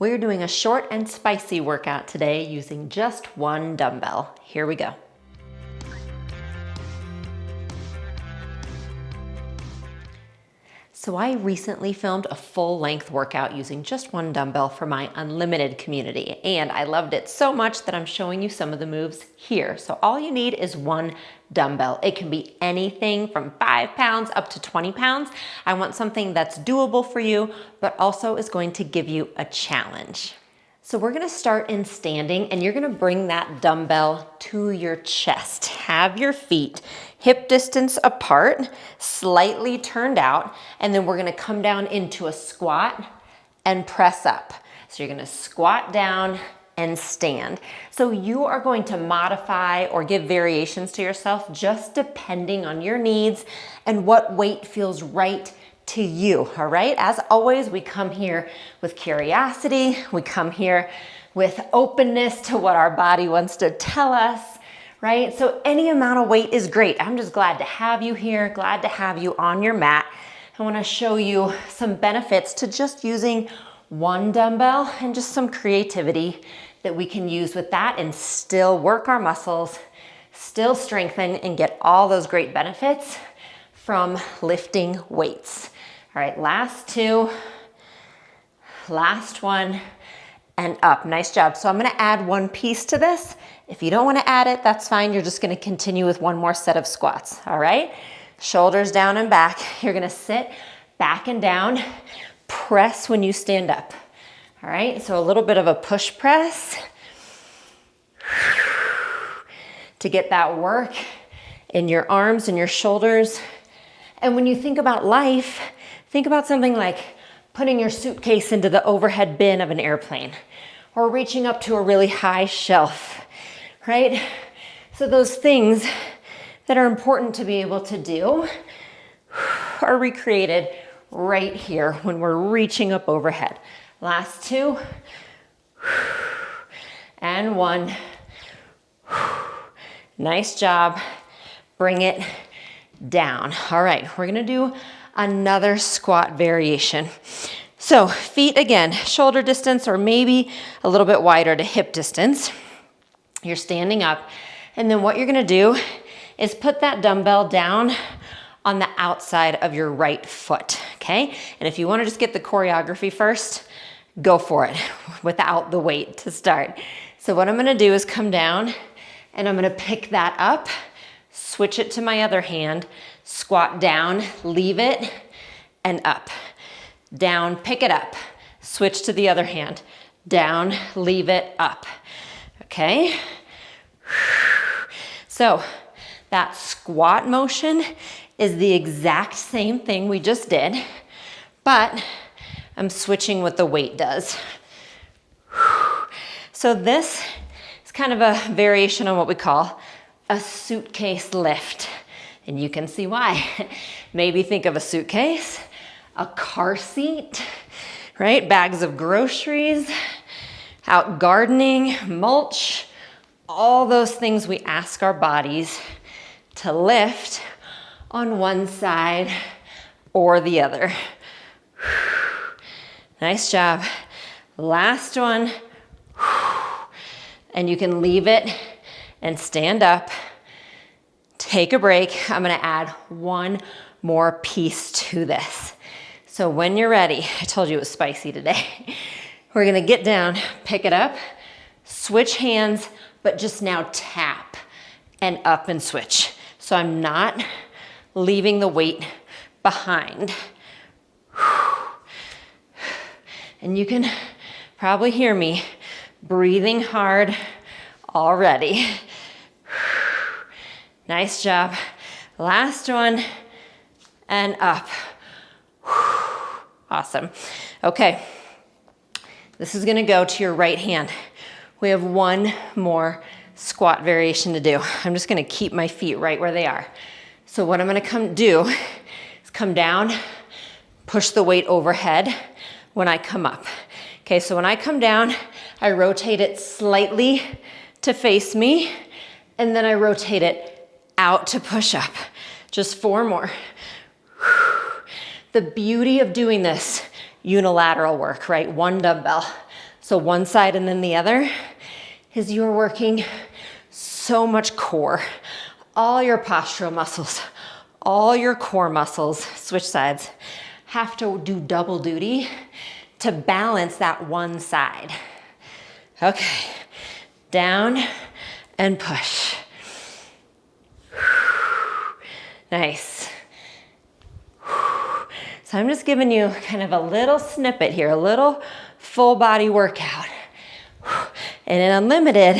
We're doing a short and spicy workout today using just one dumbbell. Here we go. So I recently filmed a full-length workout using just one dumbbell for my unlimited community, and I loved it so much that I'm showing you some of the moves here. So all you need is one dumbbell. It can be anything from 5 pounds up to 20 pounds. I want something that's doable for you, but also is going to give you a challenge. So we're gonna start in standing, and you're gonna bring that dumbbell to your chest. Have your feet hip distance apart, slightly turned out, and then we're gonna come down into a squat and press up. So you're gonna squat down and stand. So you are going to modify or give variations to yourself just depending on your needs and what weight feels right to you, all right? As always, we come here with curiosity. We come here with openness to what our body wants to tell us, right? So any amount of weight is great. I'm just glad to have you here, glad to have you on your mat. I wanna show you some benefits to just using one dumbbell and just some creativity that we can use with that and still work our muscles, still strengthen and get all those great benefits from lifting weights. All right, last two, last one, and up. Nice job. So I'm gonna add one piece to this. If you don't wanna add it, that's fine. You're just gonna continue with one more set of squats, all right? Shoulders down and back. You're gonna sit back and down, press when you stand up. All right, so a little bit of a push press to get that work in your arms and your shoulders. And when you think about life, think about something like putting your suitcase into the overhead bin of an airplane or reaching up to a really high shelf, right? So those things that are important to be able to do are recreated right here when we're reaching up overhead. Last two, and one. Nice job. Bring it down. All right, we're gonna do another squat variation. So feet again, shoulder distance or maybe a little bit wider to hip distance. You're standing up, and then what you're gonna do is put that dumbbell down on the outside of your right foot, okay? And if you wanna just get the choreography first, go for it without the weight to start. So what I'm gonna do is come down and I'm gonna pick that up, switch it to my other hand, squat down, leave it, and up. Down, pick it up, switch to the other hand, down, leave it, up, okay? So that squat motion is the exact same thing we just did, but I'm switching what the weight does. So this is kind of a variation on what we call a suitcase lift. And you can see why. Maybe think of a suitcase, a car seat, right? Bags of groceries, out gardening, mulch, all those things we ask our bodies to lift on one side or the other. Nice job. Last one. And you can leave it and stand up. Take a break. I'm gonna add one more piece to this. So when you're ready, I told you it was spicy today. We're gonna get down, pick it up, switch hands, but just now tap and up and switch. So I'm not leaving the weight behind. And you can probably hear me breathing hard already. Nice job. Last one, and up. Awesome. Okay, this is gonna go to your right hand. We have one more squat variation to do. I'm just gonna keep my feet right where they are. So what I'm gonna do is come down, push the weight overhead when I come up. Okay, so when I come down, I rotate it slightly to face me, and then I rotate it out to push up. Just 4 more. The beauty of doing this unilateral work, right? One dumbbell. So one side and then the other is you're working so much core, all your postural muscles, all your core muscles, switch sides, have to do double duty to balance that one side. Okay, down and push. Nice. So I'm just giving you kind of a little snippet here, a little full body workout. And in Unlimited,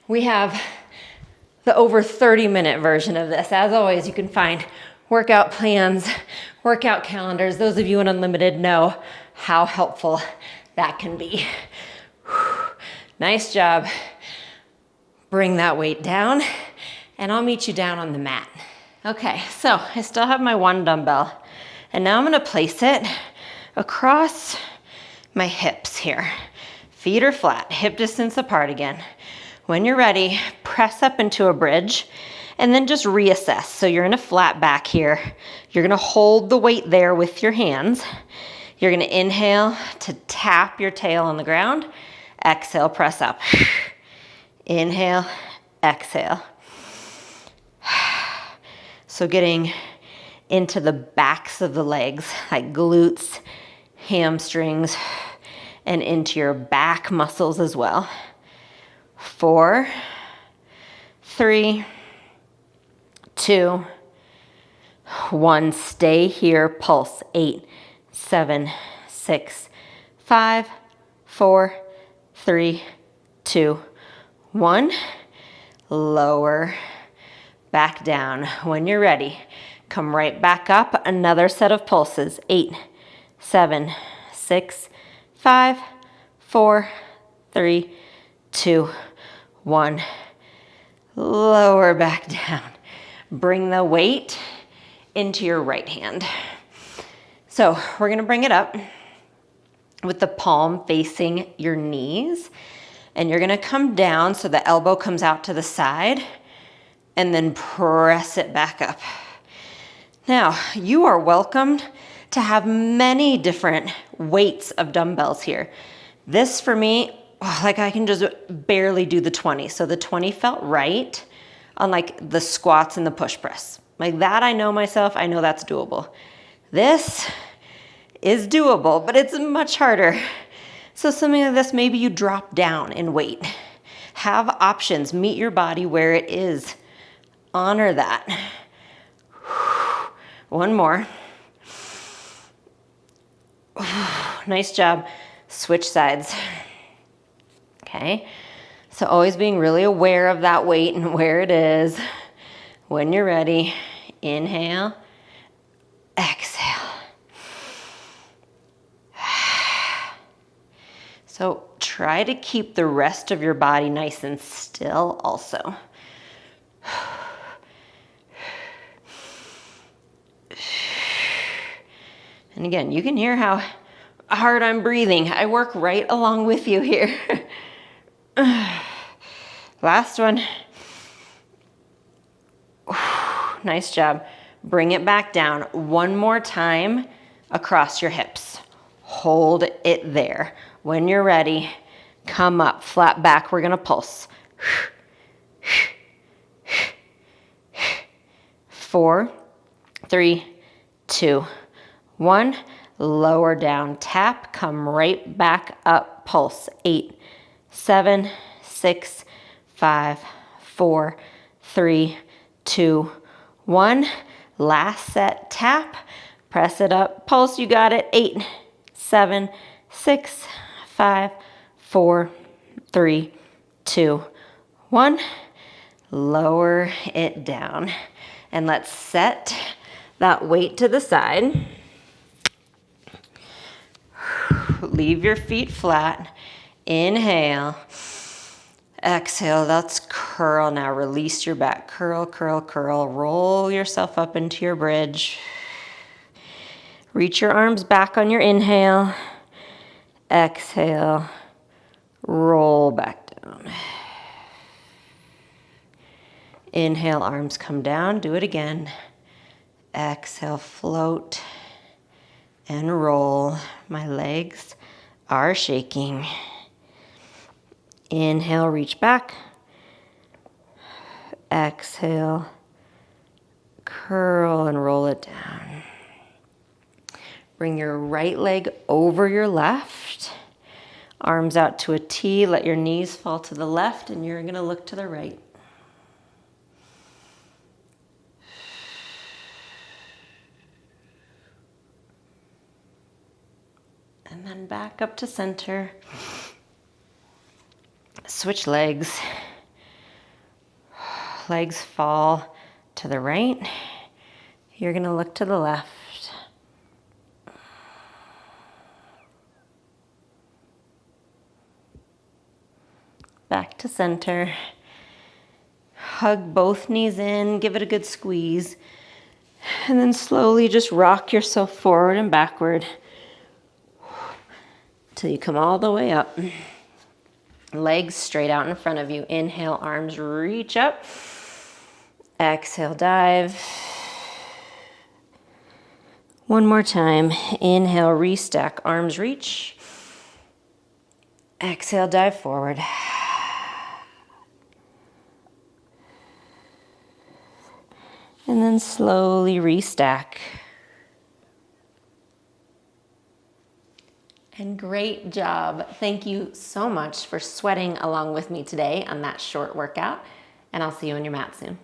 we have the over 30-minute version of this. As always, you can find workout plans, workout calendars. Those of you in Unlimited know how helpful that can be. Nice job. Bring that weight down, and I'll meet you down on the mat. Okay, so I still have my one dumbbell, and now I'm gonna place it across my hips here. Feet are flat, hip distance apart again. When you're ready, press up into a bridge, and then just reassess. So you're in a flat back here. You're gonna hold the weight there with your hands. You're gonna inhale to tap your tail on the ground. Exhale, press up. Inhale, exhale. So getting into the backs of the legs, like glutes, hamstrings, and into your back muscles as well. 4, 3, 2, 1. Stay here, pulse. 8, 7, 6, 5, 4, 3, 2, 1. Lower, back down. When you're ready, come right back up. Another set of pulses. 8, 7, 6, 5, 4, 3, 2, 1. Lower back down. Bring the weight into your right hand. So we're gonna bring it up with the palm facing your knees, and you're gonna come down so the elbow comes out to the side, and then press it back up. Now, you are welcomed to have many different weights of dumbbells here. This for me, like I can just barely do the 20. So the 20 felt right on like the squats and the push press. Like that I know myself, I know that's doable. This is doable, but it's much harder. So something like this, maybe you drop down in weight. Have options, meet your body where it is. Honor that. One more. Nice job. Switch sides. Okay. So always being really aware of that weight and where it is. When you're ready, inhale, exhale. So try to keep the rest of your body nice and still also. And again, you can hear how hard I'm breathing. I work right along with you here. Last one. Nice job. Bring it back down one more time across your hips. Hold it there. When you're ready, come up, flat back. We're gonna pulse. 4, 3, 2, 1. Lower down, tap, come right back up, pulse. 8, 7, 6, 5, 4, 3, 2, 1. Last set, tap, press it up, pulse, you got it. 8, 7, 6, 5, 4, 3, 2, 1. Lower it down. And let's set that weight to the side. Leave your feet flat. Inhale. Exhale. Let's curl now. Release your back. Curl, curl, curl. Roll yourself up into your bridge. Reach your arms back on your inhale. Exhale. Roll back down. Inhale, arms come down. Do it again. Exhale, float. and roll. My legs are shaking. Inhale, reach back. Exhale, curl and roll it down. Bring your right leg over your left. Arms out to a T, let your knees fall to the left, and you're gonna look to the right. And then back up to center. Switch legs. Legs fall to the right. You're gonna look to the left. Back to center. Hug both knees in, give it a good squeeze. And then slowly just rock yourself forward and backward till you come all the way up. Legs straight out in front of you. Inhale, arms reach up. Exhale, dive. One more time. Inhale, restack, arms reach. Exhale, dive forward. And then slowly restack. And great job. Thank you so much for sweating along with me today on that short workout. And I'll see you on your mat soon.